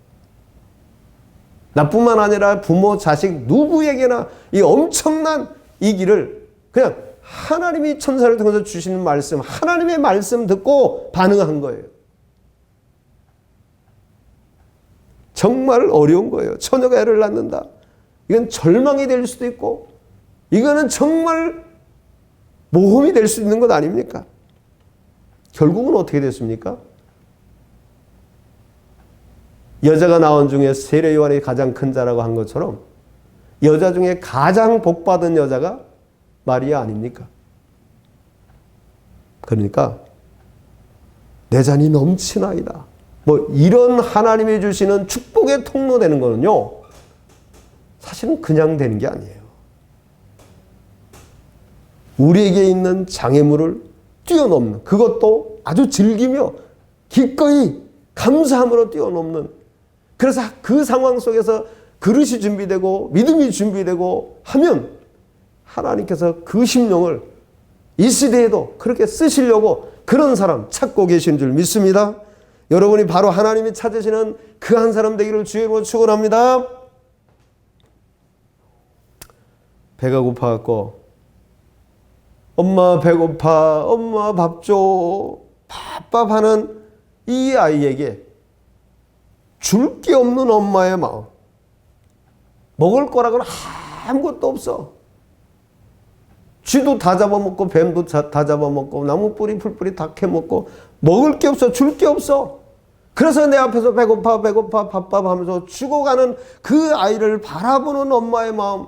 나뿐만 아니라 부모, 자식 누구에게나 이 엄청난 이 길을 그냥 하나님이 천사를 통해서 주시는 말씀, 하나님의 말씀 듣고 반응한 거예요. 정말 어려운 거예요. 처녀가 애를 낳는다. 이건 절망이 될 수도 있고 이거는 정말 모험이 될 수 있는 것 아닙니까? 결국은 어떻게 됐습니까? 여자가 낳은 중에 세례 요한이 가장 큰 자라고 한 것처럼 여자 중에 가장 복받은 여자가 마리아 아닙니까? 그러니까 내 잔이 넘치나이다. 뭐 이런 하나님이 주시는 축복의 통로되는 거는요. 사실은 그냥 되는 게 아니에요. 우리에게 있는 장애물을 뛰어넘는, 그것도 아주 즐기며 기꺼이 감사함으로 뛰어넘는, 그래서 그 상황 속에서 그릇이 준비되고 믿음이 준비되고 하면 하나님께서 그 심령을 이 시대에도 그렇게 쓰시려고 그런 사람 찾고 계신 줄 믿습니다. 여러분이 바로 하나님이 찾으시는 그 한 사람 되기를 주의 이름으로 축원합니다. 배가 고파갖고 엄마 배고파, 엄마 밥 줘, 밥밥 하는 이 아이에게 줄 게 없는 엄마의 마음, 먹을 거라고는 아무것도 없어. 쥐도 다 잡아먹고 뱀도 다 잡아먹고 나무 뿌리 풀뿌리 다 캐먹고 먹을 게 없어, 줄 게 없어. 그래서 내 앞에서 배고파 배고파 밥밥 하면서 죽어가는 그 아이를 바라보는 엄마의 마음,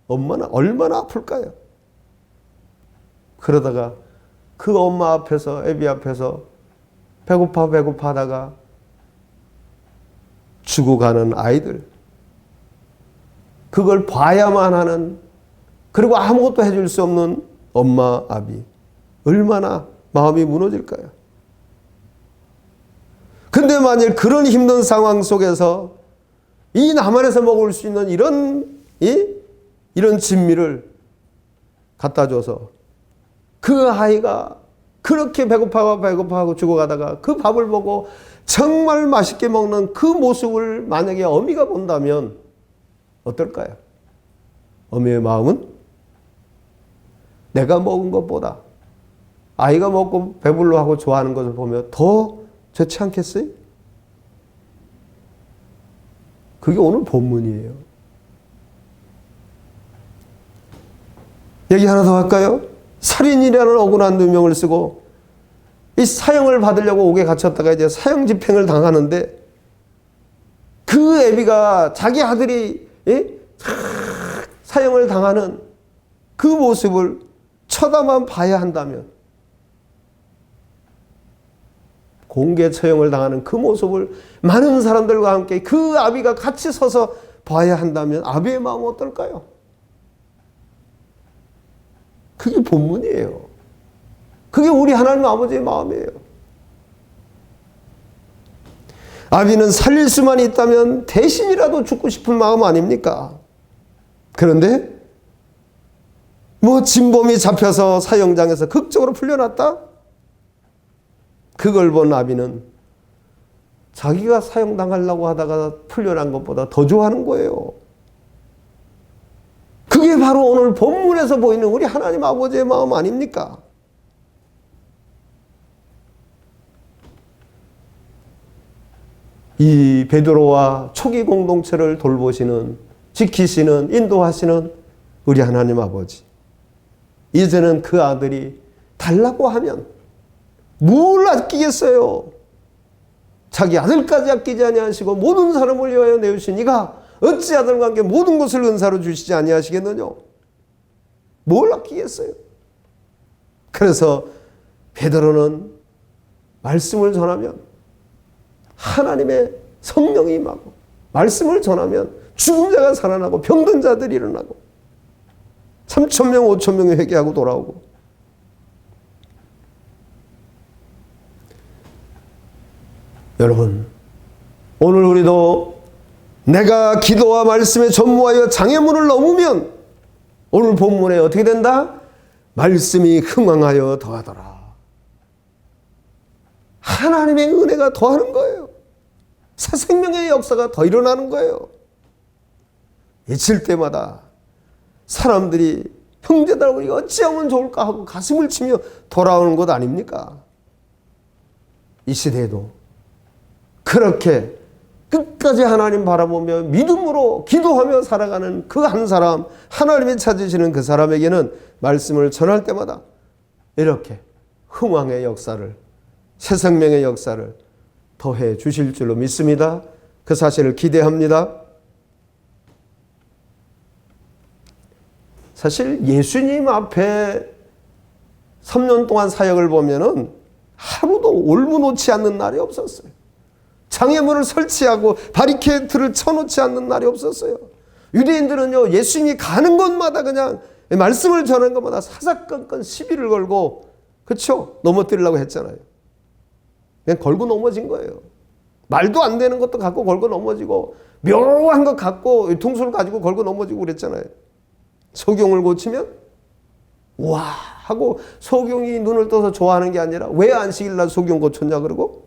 엄마는 얼마나 아플까요? 그러다가 그 엄마 앞에서, 애비 앞에서 배고파 배고파 하다가 죽어가는 아이들, 그걸 봐야만 하는, 그리고 아무것도 해줄 수 없는 엄마, 아비, 얼마나 마음이 무너질까요? 근데 만일 그런 힘든 상황 속에서 이 남한에서 먹을 수 있는 이런 진미를 갖다 줘서 그 아이가 그렇게 배고파하고 죽어가다가 그 밥을 보고 정말 맛있게 먹는 그 모습을 만약에 어미가 본다면 어떨까요? 어미의 마음은 내가 먹은 것보다 아이가 먹고 배불러하고 좋아하는 것을 보면 더 좋지 않겠어요? 그게 오늘 본문이에요. 얘기 하나 더 할까요? 살인이라는 억울한 누명을 쓰고 이 사형을 받으려고 옥에 갇혔다가 이제 사형 집행을 당하는데 그 애비가 자기 아들이 사형을 당하는 그 모습을 쳐다만 봐야 한다면, 공개 처형을 당하는 그 모습을 많은 사람들과 함께 그 아비가 같이 서서 봐야 한다면 아비의 마음은 어떨까요? 그게 본문이에요. 그게 우리 하나님 아버지의 마음이에요. 아비는 살릴 수만 있다면 대신이라도 죽고 싶은 마음 아닙니까? 그런데 뭐 진범이 잡혀서 사형장에서 극적으로 풀려났다? 그걸 본 아비는 자기가 사형당하려고 하다가 풀려난 것보다 더 좋아하는 거예요. 그게 바로 오늘 본문에서 보이는 우리 하나님 아버지의 마음 아닙니까? 이 베드로와 초기 공동체를 돌보시는, 지키시는, 인도하시는 우리 하나님 아버지. 이제는 그 아들이 달라고 하면 뭘 아끼겠어요? 자기 아들까지 아끼지 아니하시고 모든 사람을 위하여 내주신 이가 어찌 아들과 함께 모든 것을 은사로 주시지 아니하시겠느냐? 뭘 아끼겠어요? 그래서 베드로는 말씀을 전하면 하나님의 성령이 임하고, 말씀을 전하면 죽은 자가 살아나고 병든 자들이 일어나고 3,000명 5,000명이 회개하고 돌아오고. 여러분, 오늘 우리도 내가 기도와 말씀에 전무하여 장애물을 넘으면 오늘 본문에 어떻게 된다? 말씀이 흥왕하여 더하더라. 하나님의 은혜가 더하는 거예요. 새 생명의 역사가 더 일어나는 거예요. 잊힐 때마다 사람들이 형제들 우리가 어찌하면 좋을까 하고 가슴을 치며 돌아오는 것 아닙니까? 이 시대에도 그렇게 끝까지 하나님 바라보며 믿음으로 기도하며 살아가는 그 한 사람, 하나님이 찾으시는 그 사람에게는 말씀을 전할 때마다 이렇게 흥왕의 역사를, 새 생명의 역사를 더해 주실 줄로 믿습니다. 그 사실을 기대합니다. 사실 예수님 앞에 3년 동안 사역을 보면은 하루도 올무놓지 않는 날이 없었어요. 장애물을 설치하고 바리케이트를 쳐놓지 않는 날이 없었어요. 유대인들은요, 예수님이 가는 곳마다 그냥 말씀을 전하는 것마다 사사건건 시비를 걸고, 그렇죠? 넘어뜨리려고 했잖아요. 그냥 걸고 넘어진 거예요. 말도 안 되는 것도 갖고 걸고 넘어지고, 묘한 것 갖고 통수를 가지고 걸고 넘어지고 그랬잖아요. 소경을 고치면 와 하고 소경이 눈을 떠서 좋아하는 게 아니라 왜 안식일날 소경 고쳤냐 그러고,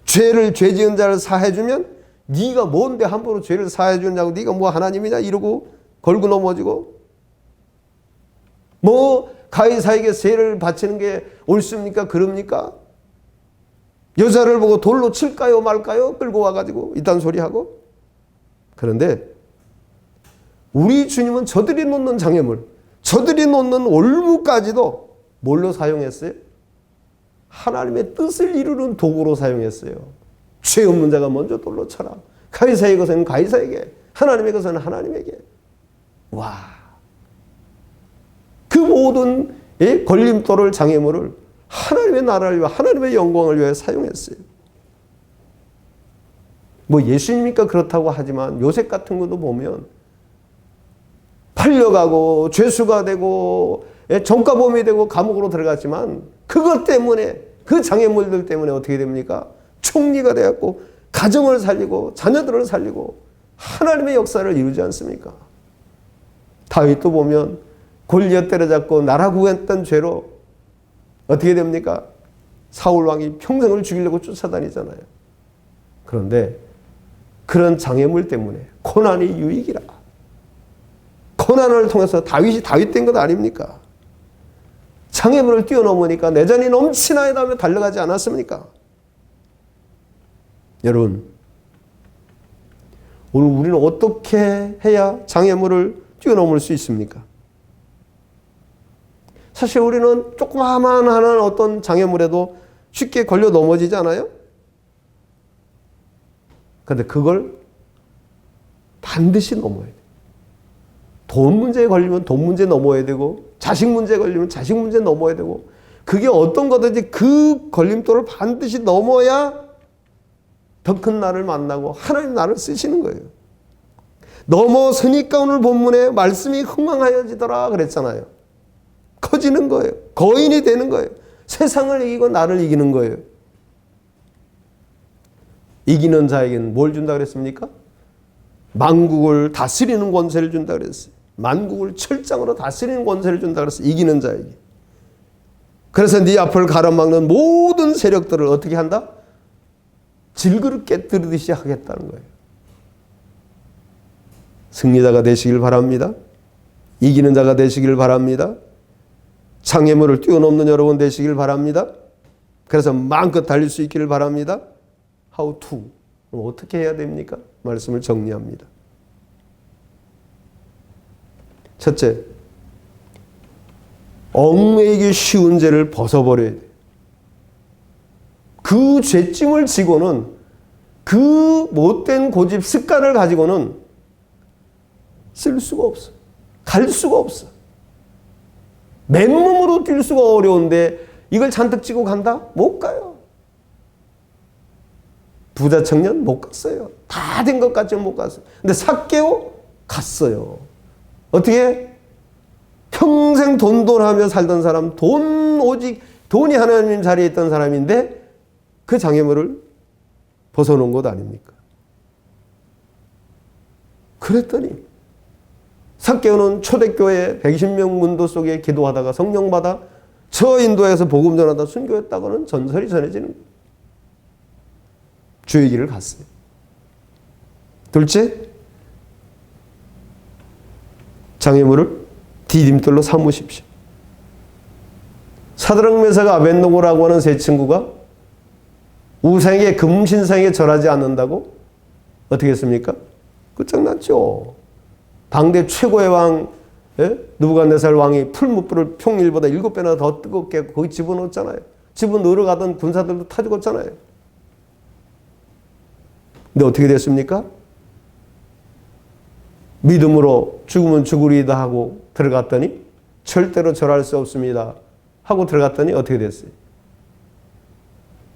죄 지은 자를 사해주면 네가 뭔데 함부로 죄를 사해주냐고, 네가 뭐 하나님이냐 이러고 걸고 넘어지고, 뭐 가이사에게 세를 바치는 게 옳습니까? 그럽니까? 여자를 보고 돌로 칠까요 말까요? 끌고 와가지고 이딴 소리하고. 그런데 우리 주님은 저들이 놓는 장애물, 저들이 놓는 올무까지도 뭘로 사용했어요? 하나님의 뜻을 이루는 도구로 사용했어요. 죄 없는 자가 먼저 돌로 쳐라. 가이사의 것은 가이사에게, 하나님의 것은 하나님에게. 와, 그 모든 걸림돌을, 장애물을 하나님의 나라를 위해, 하나님의 영광을 위해 사용했어요. 뭐 예수님이니까 그렇다고 하지만 요셉 같은 것도 보면 팔려가고 죄수가 되고 정가범이 되고 감옥으로 들어갔지만 그것 때문에, 그 장애물들 때문에 어떻게 됩니까? 총리가 되었고 가정을 살리고 자녀들을 살리고 하나님의 역사를 이루지 않습니까? 다윗도 보면 골리앗 때려잡고 나라 구했던 죄로 어떻게 됩니까? 사울 왕이 평생을 죽이려고 쫓아다니잖아요. 그런데 그런 장애물 때문에 고난이 유익이라. 고난을 통해서 다윗이 다윗 된 것 아닙니까? 장애물을 뛰어넘으니까 내전이 넘치나이다 하며 달려가지 않았습니까? 여러분, 오늘 우리는 어떻게 해야 장애물을 뛰어넘을 수 있습니까? 사실 우리는 조그마한 하는 어떤 장애물에도 쉽게 걸려 넘어지지 않아요? 그런데 그걸 반드시 넘어야 돼요. 돈 문제에 걸리면 돈 문제 넘어야 되고, 자식 문제에 걸리면 자식 문제 넘어야 되고, 그게 어떤 거든지 그 걸림돌을 반드시 넘어야 더 큰 나를 만나고 하나님 나를 쓰시는 거예요. 넘어서니까 오늘 본문에 말씀이 흥망하여지더라 그랬잖아요. 커지는 거예요. 거인이 되는 거예요. 세상을 이기고 나를 이기는 거예요. 이기는 자에게는 뭘 준다 그랬습니까? 만국을 다스리는 권세를 준다 그랬어요. 만국을 철장으로 다스리는 권세를 준다 그랬어요. 이기는 자에게. 그래서 네 앞을 가로막는 모든 세력들을 어떻게 한다? 질그릇 깨뜨리듯이 하겠다는 거예요. 승리자가 되시길 바랍니다. 이기는 자가 되시길 바랍니다. 장애물을 뛰어넘는 여러분 되시길 바랍니다. 그래서 마음껏 달릴 수 있기를 바랍니다. How to? 그럼 어떻게 해야 됩니까? 말씀을 정리합니다. 첫째, 얽매이기 쉬운 죄를 벗어버려야 돼요. 그 죄짐을 지고는, 그 못된 고집 습관을 가지고는 쓸 수가 없어. 갈 수가 없어. 맨몸으로 뛸 수가 어려운데 이걸 잔뜩 쥐고 간다? 못 가요. 부자 청년 못 갔어요. 다 된 것 같지만 못 갔어요. 근데 삭개오 갔어요. 어떻게? 평생 돈돈하며 살던 사람, 오직 돈이 하나님 자리에 있던 사람인데 그 장애물을 벗어놓은 것 아닙니까? 그랬더니 삭개오는 초대교회 120명 문도 속에 기도하다가 성령 받아 저 인도에서 복음 전하다 순교했다고는 전설이 전해지는 거예요. 주의 길을 갔어요. 둘째, 장애물을 디딤돌로 삼으십시오. 사드락 메삭 아벳노고라고 하는 세 친구가 우상에게 금신상에 절하지 않는다고 어떻게 했습니까? 끝장났죠. 당대 최고의 왕 느부갓네살 왕이 풀무불을 평일보다 7배나 더 뜨겁게 거기 집어넣었잖아요. 집어넣으러 가던 군사들도 타 죽었잖아요. 근데 어떻게 됐습니까? 믿음으로 죽으면 죽으리이다 하고 들어갔더니 절대로 절할 수 없습니다 하고 들어갔더니 어떻게 됐어요?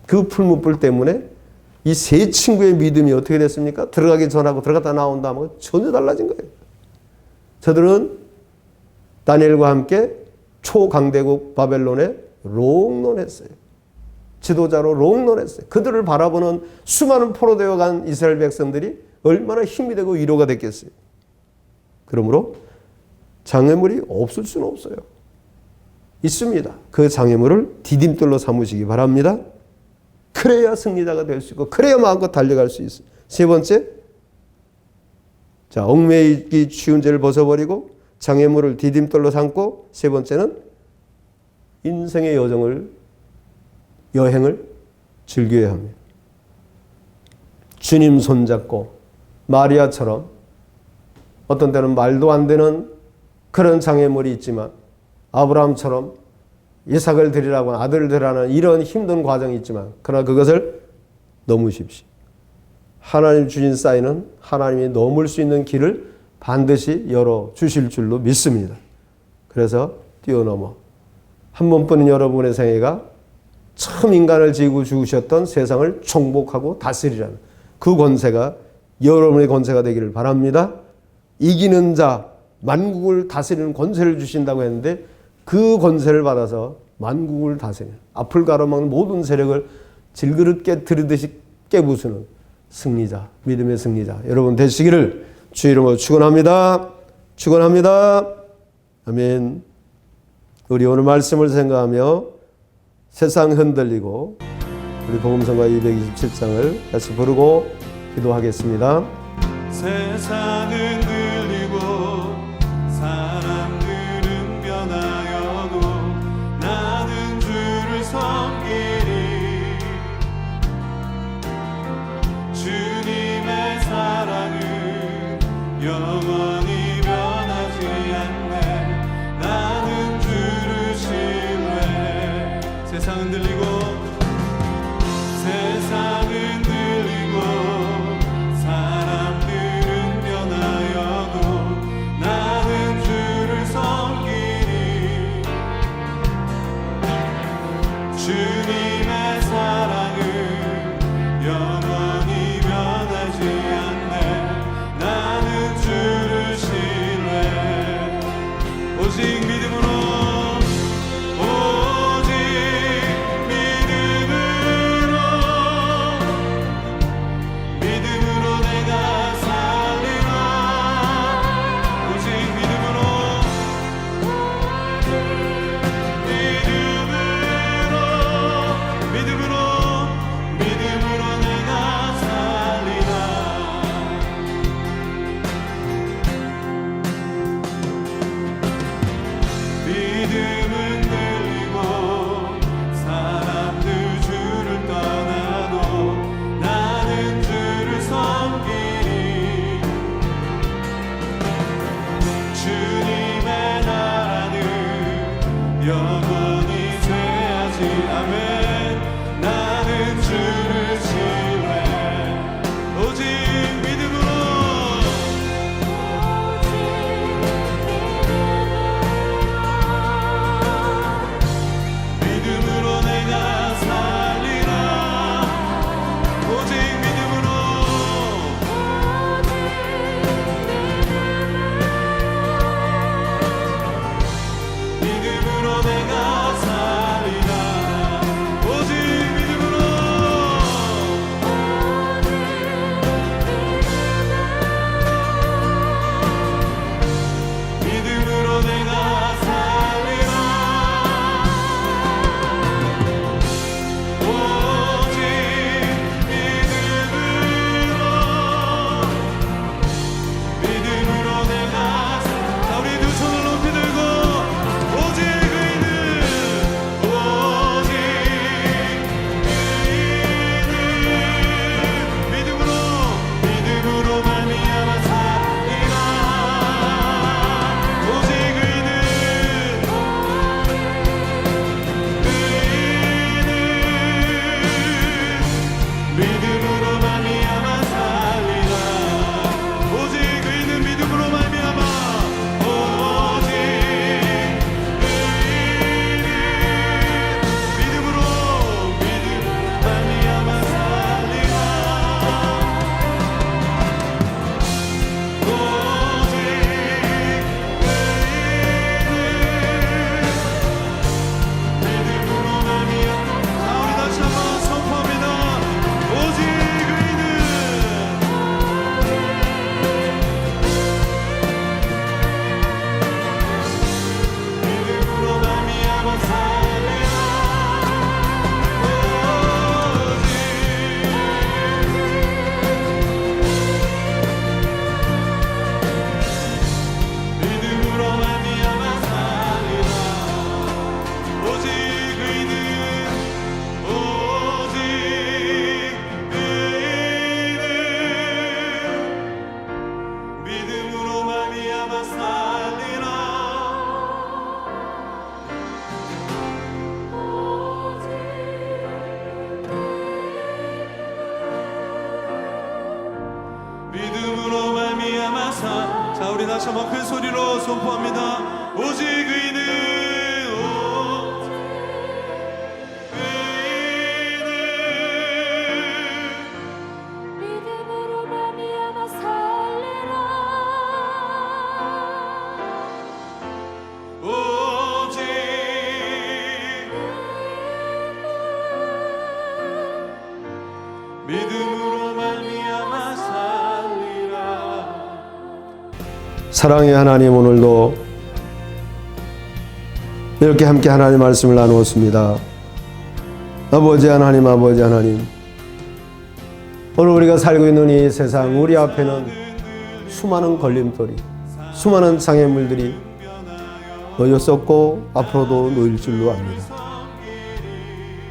그 풀무불 때문에 이 세 친구의 믿음이 어떻게 됐습니까? 들어가기 전하고 들어갔다 나온다 하면 전혀 달라진 거예요. 저들은 다니엘과 함께 초강대국 바벨론에 롱런했어요. 지도자로 롱런했어요. 그들을 바라보는 수많은 포로되어 간 이스라엘 백성들이 얼마나 힘이 되고 위로가 됐겠어요. 그러므로 장애물이 없을 수는 없어요. 있습니다. 그 장애물을 디딤돌로 삼으시기 바랍니다. 그래야 승리자가 될 수 있고 그래야 마음껏 달려갈 수 있어요. 세 번째, 자, 얽매이기 쉬운 죄를 벗어버리고 장애물을 디딤돌로 삼고, 세 번째는 인생의 여행을 즐겨야 합니다. 주님 손잡고 마리아처럼 어떤 때는 말도 안 되는 그런 장애물이 있지만 아브라함처럼 이삭을 드리라고 아들을 드리라는 이런 힘든 과정이 있지만 그러나 그것을 넘으십시오. 하나님 주신 사인은 하나님이 넘을 수 있는 길을 반드시 열어주실 줄로 믿습니다. 그래서 뛰어넘어 한 번뿐인 여러분의 생애가 처음 인간을 지고 죽으셨던 세상을 정복하고 다스리라는 그 권세가 여러분의 권세가 되기를 바랍니다. 이기는 자, 만국을 다스리는 권세를 주신다고 했는데 그 권세를 받아서 만국을 다스리는, 앞을 가로막는 모든 세력을 질그릇 들이듯이 깨부수는 승리자, 믿음의 승리자 여러분 되시기를 주의 이름으로 축원합니다. 축원합니다. 아멘. 우리 오늘 말씀을 생각하며 세상 흔들리고 우리 복음성가 227장을 다시 부르고 기도하겠습니다. 세상은 흔들리고 사람들은 변하여도 나는 주를 섬기리. 주님의 사랑은 영원히 변하지 않네. 나는 주를 신뢰해. 세상은 흔들리고 세상은 흔들리고 사람들은 변하여도 나는 주를 섬기리. 주님의 사랑은 영원히 변하지 않네. 나는 주를 신뢰해. 오직 믿음으로 영원히 죄하지. 아멘. 나는 주를 신뢰해. 오직 믿음으로 믿음으로 내가 살리라. 오직 믿음으로 믿음으로 내가 살리라. 우리 다시 한번 큰 소리로 선포합니다. 오직 의인은 믿음으로 말미암아 살리라. 오직 믿음으로 말미암아 살리라. 사랑의 하나님, 오늘도 이렇게 함께 하나님 말씀을 나누었습니다. 아버지 하나님, 아버지 하나님, 오늘 우리가 살고 있는 이 세상, 우리 앞에는 수많은 걸림돌이, 수많은 장애물들이 놓였었고 앞으로도 놓일 줄로 압니다.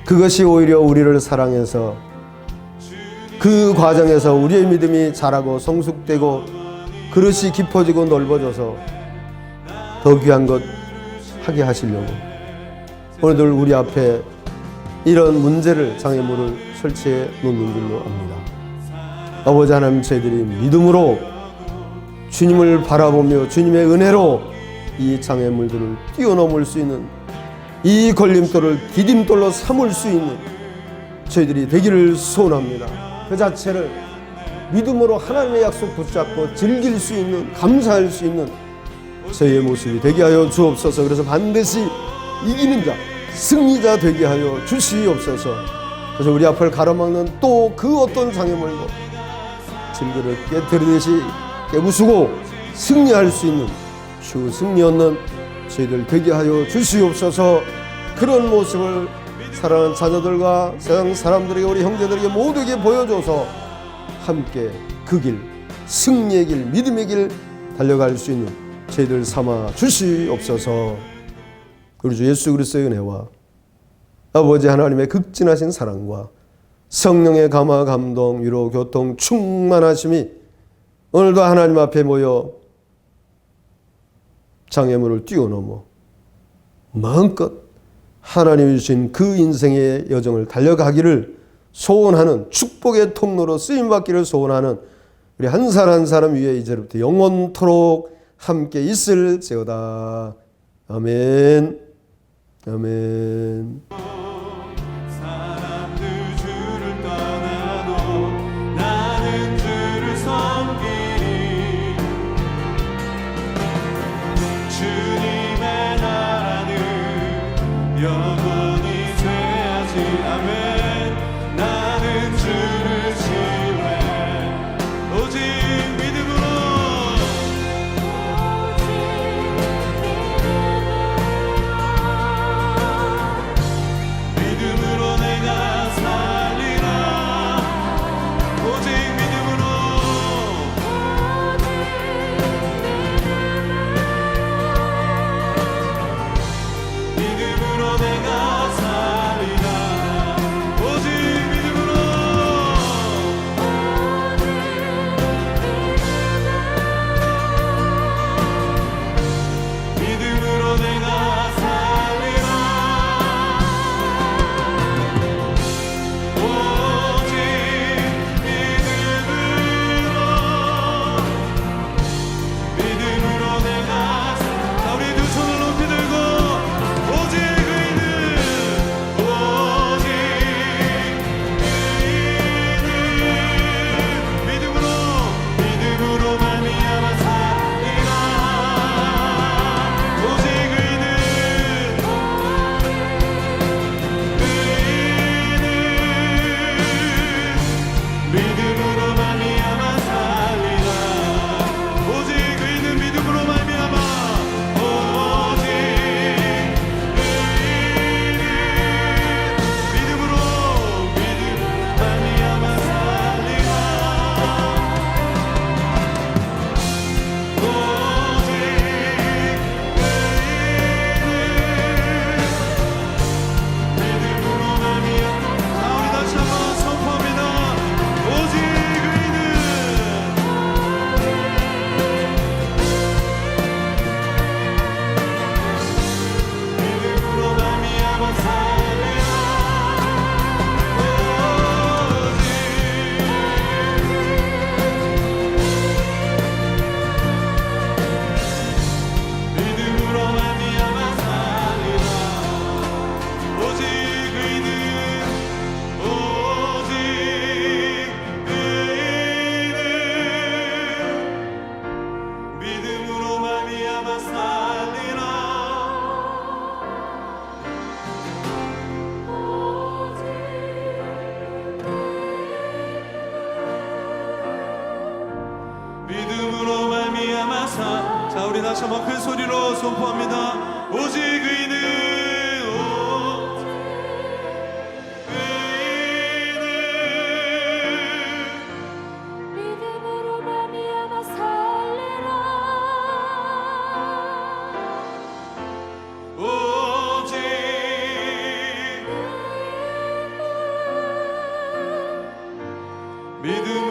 그것이 오히려 우리를 사랑해서 그 과정에서 우리의 믿음이 자라고 성숙되고 그릇이 깊어지고 넓어져서 더 귀한 것 하게 하시려고 오늘들 우리 앞에 이런 문제를, 장애물을 설치해 놓는 줄로 압니다. 아버지 하나님, 저희들이 믿음으로 주님을 바라보며 주님의 은혜로 이 장애물들을 뛰어넘을 수 있는, 이 걸림돌을 디딤돌로 삼을 수 있는 저희들이 되기를 소원합니다. 그 자체를 믿음으로 하나님의 약속 붙잡고 즐길 수 있는, 감사할 수 있는 저희의 모습이 되게 하여 주옵소서. 그래서 반드시 이기는 자, 승리자 되게 하여 주시옵소서. 그래서 우리 앞을 가로막는 또 그 어떤 장애물도 질그릇 깨뜨리듯이 깨부수고 승리할 수 있는 주 승리 얻는 저희들 되게 하여 주시옵소서. 그런 모습을 사랑하는 자녀들과 세상 사람들에게, 우리 형제들에게 모두에게 보여줘서 함께 그 길, 승리의 길, 믿음의 길 달려갈 수 있는 저희들 삼아 주시옵소서. 우리 주 예수 그리스도의 은혜와 아버지 하나님의 극진하신 사랑과 성령의 감화, 감동, 위로, 교통, 충만하심이 오늘도 하나님 앞에 모여 장애물을 뛰어넘어 마음껏 하나님이 주신 그 인생의 여정을 달려가기를 소원하는, 축복의 통로로 쓰임받기를 소원하는 우리 한 사람 한 사람 위에 이제부터 영원토록 함께 있을지어다. 아멘. 아멘. 사람들 주를 떠나도 나는 주를 섬기리. 주님의 나라는 영원히 죄하지. 아멘. 나는 주를 신뢰. 오직 믿음으로 믿음으로 내가 살리라. 오직 믿음으로 믿음으로 내가 우리 다시 한번 큰 소리로 선포합니다. 오직 의인은 믿음으로 말미암아 살리라 오직 믿음